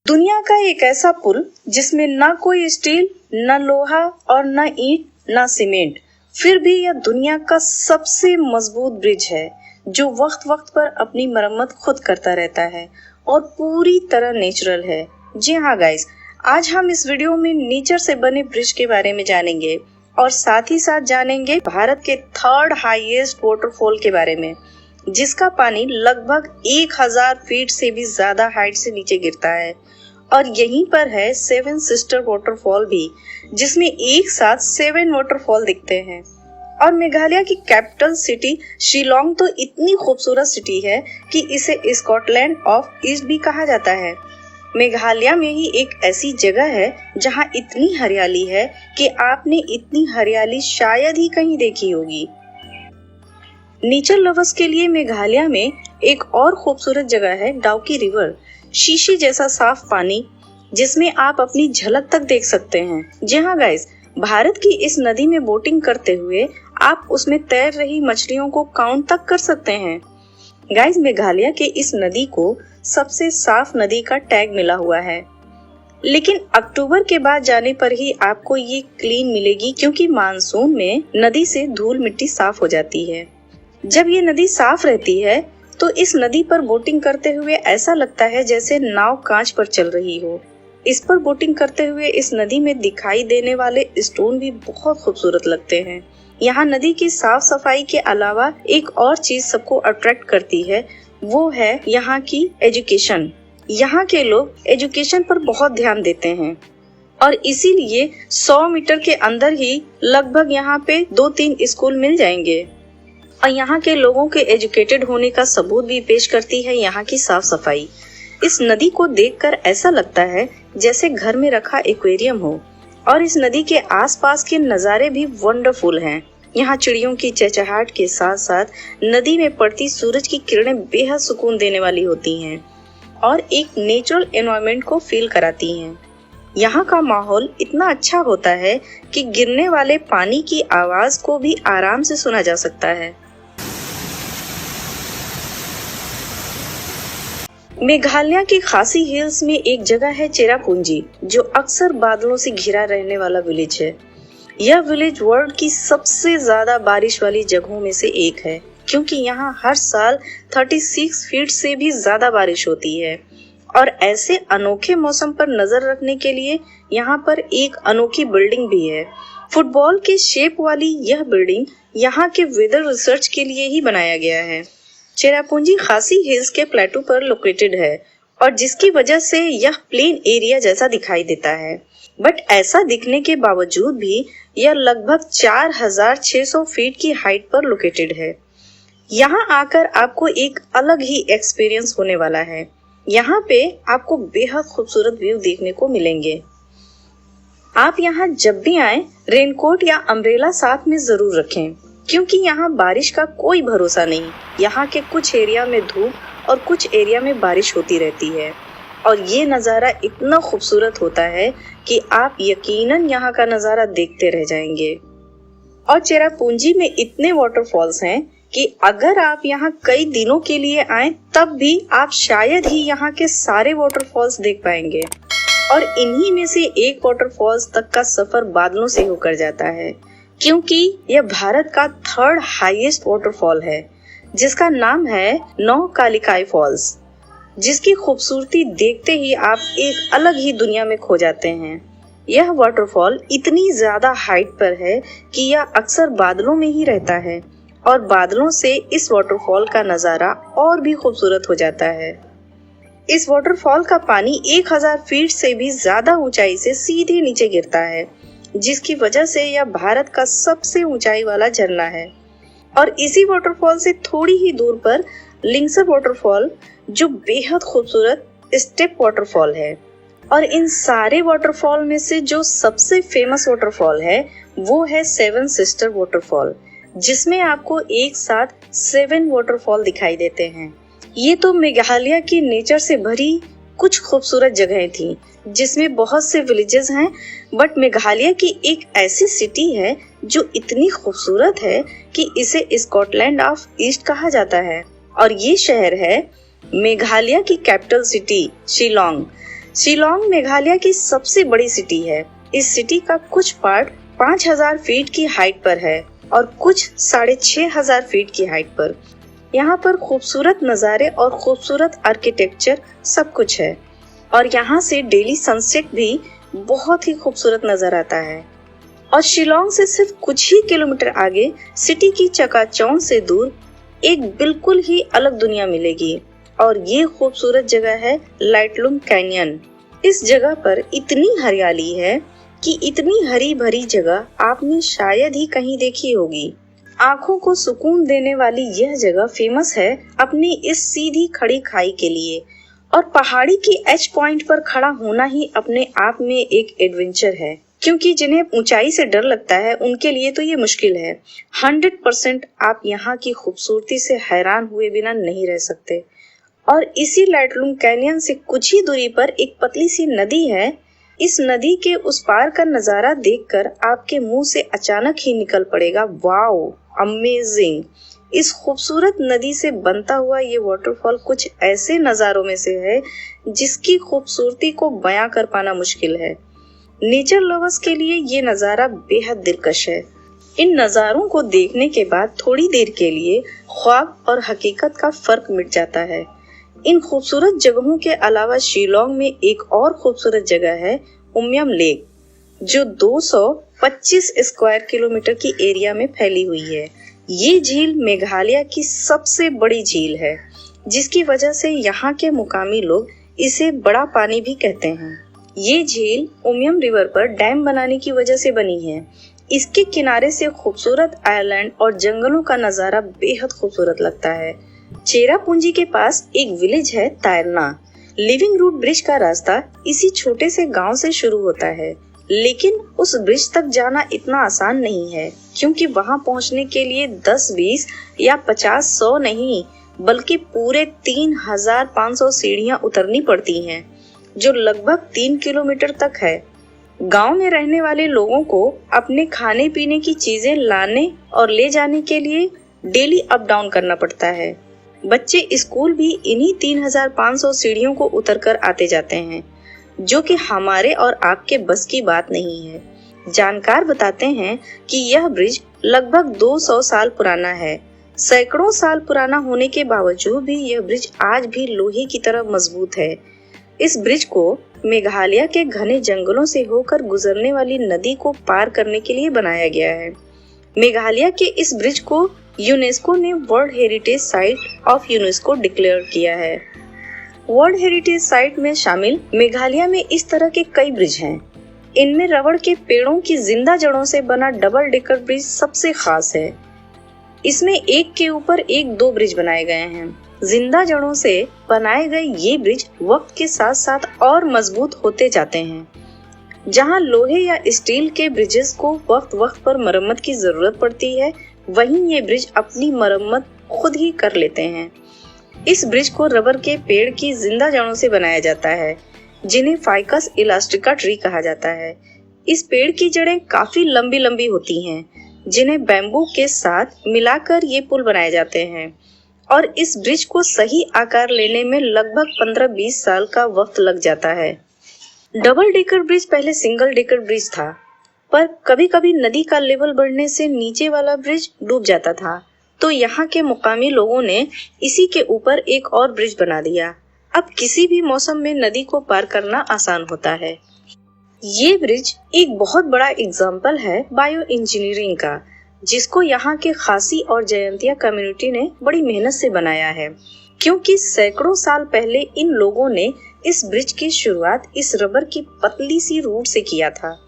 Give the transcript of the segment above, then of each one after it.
दुनिया का एक ऐसा पुल जिसमें ना कोई स्टील, न लोहा और न ईंट, न सीमेंट, फिर भी यह दुनिया का सबसे मजबूत ब्रिज है जो वक्त वक्त पर अपनी मरम्मत खुद करता रहता है और पूरी तरह नेचुरल है। जी हाँ गाइस, आज हम इस वीडियो में नेचर से बने ब्रिज के बारे में जानेंगे और साथ ही साथ जानेंगे भारत के थर्ड हाईएस्ट वाटरफॉल के बारे में, जिसका पानी लगभग 1000 फीट से भी ज्यादा हाइट से नीचे गिरता है। और यहीं पर है सेवन सिस्टर वाटरफॉल भी, जिसमें एक साथ 7 वाटरफॉल दिखते हैं। और मेघालय की कैपिटल सिटी शिलोंग तो इतनी खूबसूरत सिटी है कि इसे स्कॉटलैंड ऑफ ईस्ट भी कहा जाता है। मेघालय में ही एक ऐसी जगह है जहां इतनी हरियाली है कि आपने इतनी हरियाली शायद ही कहीं देखी होगी। नेचर लवर्स के लिए मेघालय में एक और खूबसूरत जगह है डाउकी रिवर, शीशे जैसा साफ पानी जिसमें आप अपनी झलक तक देख सकते हैं। जी हाँ गाइस, भारत की इस नदी में बोटिंग करते हुए आप उसमें तैर रही मछलियों को काउंट तक कर सकते हैं। गाइस, मेघालय के इस नदी को सबसे साफ नदी का टैग मिला हुआ है, लेकिन अक्टूबर के बाद जाने पर ही आपको ये क्लीन मिलेगी, क्योंकि मानसून में नदी से धूल मिट्टी साफ हो जाती है। जब ये नदी साफ रहती है तो इस नदी पर बोटिंग करते हुए ऐसा लगता है जैसे नाव कांच पर चल रही हो। इस पर बोटिंग करते हुए इस नदी में दिखाई देने वाले स्टोन भी बहुत खूबसूरत लगते हैं। यहाँ नदी की साफ सफाई के अलावा एक और चीज सबको अट्रैक्ट करती है, वो है यहाँ की एजुकेशन। यहाँ के लोग एजुकेशन पर बहुत ध्यान देते हैं और इसीलिए 100 मीटर के अंदर ही लगभग यहाँ पे 2-3 स्कूल मिल जाएंगे। और यहाँ के लोगों के एजुकेटेड होने का सबूत भी पेश करती है यहाँ की साफ सफाई। इस नदी को देखकर ऐसा लगता है जैसे घर में रखा एक्वेरियम हो। और इस नदी के आसपास के नज़ारे भी वंडरफुल हैं। यहाँ चिड़ियों की चहचहाहट के साथ साथ नदी में पड़ती सूरज की किरणें बेहद सुकून देने वाली होती हैं और एक नेचुरल एनवायरनमेंट को फील कराती हैं। यहाँ का माहौल इतना अच्छा होता है कि गिरने वाले पानी की आवाज को भी आराम से सुना जा सकता है। मेघालय की खासी हिल्स में एक जगह है चेरापूंजी, जो अक्सर बादलों से घिरा रहने वाला विलेज है। यह विलेज वर्ल्ड की सबसे ज्यादा बारिश वाली जगहों में से एक है, क्योंकि यहाँ हर साल 36 फीट से भी ज्यादा बारिश होती है। और ऐसे अनोखे मौसम पर नजर रखने के लिए यहाँ पर एक अनोखी बिल्डिंग भी है। फुटबॉल के शेप वाली यह बिल्डिंग यहाँ के वेदर रिसर्च के लिए ही बनाया गया है। चेरापूंजी खासी हिल्स के प्लेटो पर लोकेटेड है और जिसकी वजह से यह प्लेन एरिया जैसा दिखाई देता है, बट ऐसा दिखने के बावजूद भी यह लगभग 4600 फीट की हाइट पर लोकेटेड है। यहाँ आकर आपको एक अलग ही एक्सपीरियंस होने वाला है। यहाँ पे आपको बेहद खूबसूरत व्यू देखने को मिलेंगे। आप यहाँ जब भी आए रेनकोट या अम्ब्रेला साथ में जरूर रखें, क्योंकि यहाँ बारिश का कोई भरोसा नहीं। यहाँ के कुछ एरिया में धूप और कुछ एरिया में बारिश होती रहती है और ये नज़ारा इतना खूबसूरत होता है कि आप यकीनन यहाँ का नज़ारा देखते रह जाएंगे। और चेरापूंजी में इतने वाटरफॉल्स हैं कि अगर आप यहाँ कई दिनों के लिए आए तब भी आप शायद ही यहाँ के सारे वाटरफॉल्स देख पाएंगे। और इन्हीं में से एक वाटरफॉल्स तक का सफर बादलों से होकर जाता है, क्योंकि यह भारत का थर्ड हाईएस्ट वाटरफॉल है, जिसका नाम है नौकालिकाई फॉल्स, जिसकी खूबसूरती देखते ही आप एक अलग ही दुनिया में खो जाते हैं। यह वाटरफॉल इतनी ज्यादा हाइट पर है कि यह अक्सर बादलों में ही रहता है और बादलों से इस वाटरफॉल का नजारा और भी खूबसूरत हो जाता है। इस वाटरफॉल का पानी 1000 फीट से भी ज्यादा ऊंचाई से सीधे नीचे गिरता है, जिसकी वजह से यह भारत का सबसे ऊंचाई वाला झरना है। और इसी वाटरफॉल से थोड़ी ही दूर पर लिंगसर वाटरफॉल, जो बेहद खूबसूरत स्टेप वाटरफॉल है। और इन सारे वाटरफॉल में से जो सबसे फेमस वाटरफॉल है वो है सेवन सिस्टर वाटरफॉल, जिसमें आपको एक साथ 7 वाटरफॉल दिखाई देते हैं। ये तो मेघालय की नेचर से भरी कुछ खूबसूरत जगहें थी, जिसमें बहुत से विलेजेस हैं, बट मेघालय की एक ऐसी सिटी है जो इतनी खूबसूरत है कि इसे स्कॉटलैंड ऑफ ईस्ट कहा जाता है। और ये शहर है मेघालय की कैपिटल सिटी शिलोंग, शिलोंग मेघालय की सबसे बड़ी सिटी है। इस सिटी का कुछ पार्ट 5000 फीट की हाइट पर है और कुछ 6500 फीट की हाइट पर। यहाँ पर खूबसूरत नज़ारे और खूबसूरत आर्किटेक्चर सब कुछ है और यहाँ से डेली सनसेट भी बहुत ही खूबसूरत नजर आता है। और शिलोंग से सिर्फ कुछ ही किलोमीटर आगे सिटी की चकाचौंध से दूर एक बिल्कुल ही अलग दुनिया मिलेगी और ये खूबसूरत जगह है लाइटलूम कैनियन। इस जगह पर इतनी हरियाली है कि इतनी हरी भरी जगह आपने शायद ही कहीं देखी होगी। आंखों को सुकून देने वाली यह जगह फेमस है अपनी इस सीधी खड़ी खाई के लिए और पहाड़ी की एज पॉइंट पर खड़ा होना ही अपने आप में एक एडवेंचर है, क्योंकि जिन्हें ऊंचाई से डर लगता है उनके लिए तो ये मुश्किल है। 100% आप यहाँ की खूबसूरती से हैरान हुए बिना नहीं रह सकते। और इसी लाइटलूम कैनियन से कुछ ही दूरी पर एक पतली सी नदी है। इस नदी के उस पार का नजारा देखकर आपके मुंह से अचानक ही निकल पड़ेगा, वाओ अमेजिंग। इस खूबसूरत नदी से बनता हुआ ये वाटरफॉल कुछ ऐसे नजारों में से है जिसकी खूबसूरती को बयां कर पाना मुश्किल है। नेचर लवर्स के लिए ये नजारा बेहद दिलकश है। इन नजारों को देखने के बाद थोड़ी देर के लिए ख्वाब और हकीकत का फर्क मिट जाता है। इन खूबसूरत जगहों के अलावा शिलोंग में एक और खूबसूरत जगह है उमियम लेक, जो 225 स्क्वायर किलोमीटर की एरिया में फैली हुई है। ये झील मेघालय की सबसे बड़ी झील है, जिसकी वजह से यहाँ के मुकामी लोग इसे बड़ा पानी भी कहते हैं। ये झील उमियम रिवर पर डैम बनाने की वजह से बनी है। इसके किनारे से खूबसूरत आइलैंड और जंगलों का नजारा बेहद खूबसूरत लगता है। चेरापूंजी के पास एक विलेज है तायरना। लिविंग रूट ब्रिज का रास्ता इसी छोटे से गांव से शुरू होता है, लेकिन उस ब्रिज तक जाना इतना आसान नहीं है, क्योंकि वहां पहुंचने के लिए 10, 20 या 50, 100 नहीं बल्कि पूरे 3500 सीढ़ियां उतरनी पड़ती हैं, जो लगभग 3 किलोमीटर तक है। गांव में रहने वाले लोगों को अपने खाने पीने की चीजें लाने और ले जाने के लिए डेली अप डाउन करना पड़ता है। बच्चे स्कूल भी इन्हीं 3500 सीढ़ियों को उतरकर आते जाते हैं, जो कि हमारे और आपके बस की बात नहीं है। जानकार बताते हैं कि यह ब्रिज लगभग 200 साल पुराना है। सैकड़ों साल पुराना होने के बावजूद भी यह ब्रिज आज भी लोहे की तरह मजबूत है। इस ब्रिज को मेघालय के घने जंगलों से होकर गुजरने वाली नदी को पार करने के लिए बनाया गया है। मेघालय के इस ब्रिज को यूनेस्को ने world heritage site of UNESCO declare किया है। वर्ल्ड हेरिटेज साइट में शामिल मेघालय में इस तरह के कई ब्रिज हैं। इनमें रबड़ के पेड़ों की जिंदा जड़ों से बना डबल डेकर ब्रिज सबसे खास है। इसमें एक के ऊपर एक 2 ब्रिज बनाए गए हैं। जिंदा जड़ों से बनाए गए ये ब्रिज वक्त के साथ साथ और मजबूत होते जाते हैं। जहां लोहे या स्टील के ब्रिजेस को वक्त वक्त पर मरम्मत की जरूरत पड़ती है, वहीं ये ब्रिज अपनी मरम्मत खुद ही कर लेते हैं। इस ब्रिज को रबर के पेड़ की जिंदा जड़ों से बनाया जाता है, जिन्हें फाइकस इलास्टिका ट्री कहा जाता है। इस पेड़ की जड़ें काफी लंबी लंबी होती हैं, जिन्हें बैम्बू के साथ मिलाकर ये पुल बनाए जाते हैं और इस ब्रिज को सही आकार लेने में लगभग 15-20 साल का वक्त लग जाता है। डबल डेकर ब्रिज पहले सिंगल डेकर ब्रिज था, पर कभी कभी नदी का लेवल बढ़ने से नीचे वाला ब्रिज डूब जाता था, तो यहाँ के मुकामी लोगों ने इसी के ऊपर एक और ब्रिज बना दिया। अब किसी भी मौसम में नदी को पार करना आसान होता है। ये ब्रिज एक बहुत बड़ा एग्जाम्पल है बायो इंजीनियरिंग का, जिसको यहाँ के खासी और जयंतिया कम्युनिटी ने बड़ी मेहनत से बनाया है, क्योंकि सैकड़ों साल पहले इन लोगों ने इस ब्रिज की शुरुआत इस रबर की पतली सी रूट से किया था।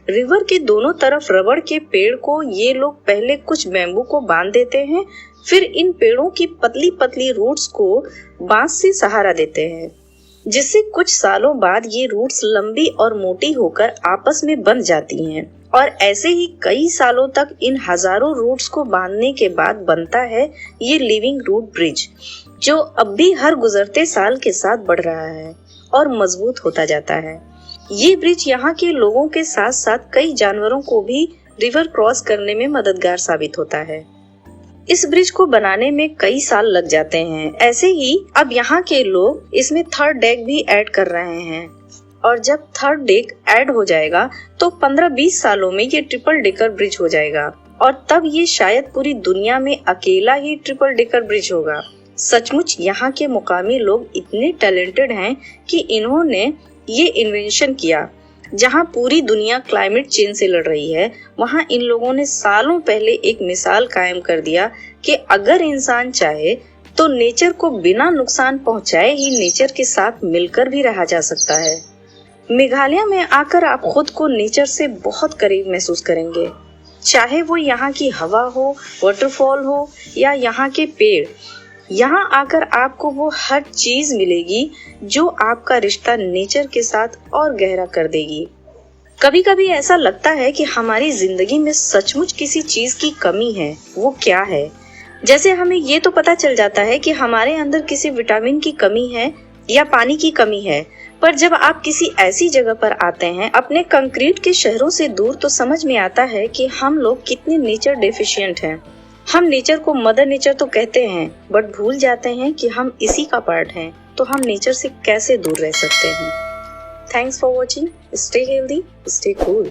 रिवर के दोनों तरफ रबड़ के पेड़ को ये लोग पहले कुछ बैम्बू को बांध देते हैं, फिर इन पेड़ों की पतली पतली रूट्स को बांस से सहारा देते हैं, जिससे कुछ सालों बाद ये रूट्स लंबी और मोटी होकर आपस में बंध जाती हैं और ऐसे ही कई सालों तक इन हजारों रूट्स को बांधने के बाद बनता है ये लिविंग रूट ब्रिज, जो अब भी हर गुजरते साल के साथ बढ़ रहा है और मजबूत होता जाता है। ये ब्रिज यहाँ के लोगों के साथ साथ कई जानवरों को भी रिवर क्रॉस करने में मददगार साबित होता है। इस ब्रिज को बनाने में कई साल लग जाते हैं। ऐसे ही अब यहाँ के लोग इसमें 3rd डेक भी ऐड कर रहे हैं। और जब थर्ड डेक ऐड हो जाएगा तो 15-20 सालों में ये ट्रिपल डेकर ब्रिज हो जाएगा और तब ये शायद पूरी दुनिया में अकेला ही ट्रिपल डेकर ब्रिज होगा। सचमुच यहाँ के मुकामी लोग इतने टैलेंटेड हैं कि इन्होंने ये इन्वेंशन किया। जहाँ पूरी दुनिया क्लाइमेट चेंज से लड़ रही है, वहाँ इन लोगों ने सालों पहले एक मिसाल कायम कर दिया कि अगर इंसान चाहे तो नेचर को बिना नुकसान पहुँचाए ही नेचर के साथ मिलकर भी रहा जा सकता है। मेघालय में आकर आप खुद को नेचर से बहुत करीब महसूस करेंगे, चाहे वो यहाँ की हवा हो, वाटरफॉल हो या यहाँ के पेड़। यहाँ आकर आपको वो हर चीज मिलेगी जो आपका रिश्ता नेचर के साथ और गहरा कर देगी। कभी कभी ऐसा लगता है कि हमारी जिंदगी में सचमुच किसी चीज की कमी है। वो क्या है? जैसे हमें ये तो पता चल जाता है कि हमारे अंदर किसी विटामिन की कमी है या पानी की कमी है, पर जब आप किसी ऐसी जगह पर आते हैं अपने कंक्रीट के शहरों से दूर, तो समझ में आता है कि हम लोग कितने नेचर डेफिशिएंट हैं। हम नेचर को मदर नेचर तो कहते हैं, बट भूल जाते हैं कि हम इसी का पार्ट हैं। तो हम नेचर से कैसे दूर रह सकते हैं? Thanks for watching. Stay healthy, stay cool.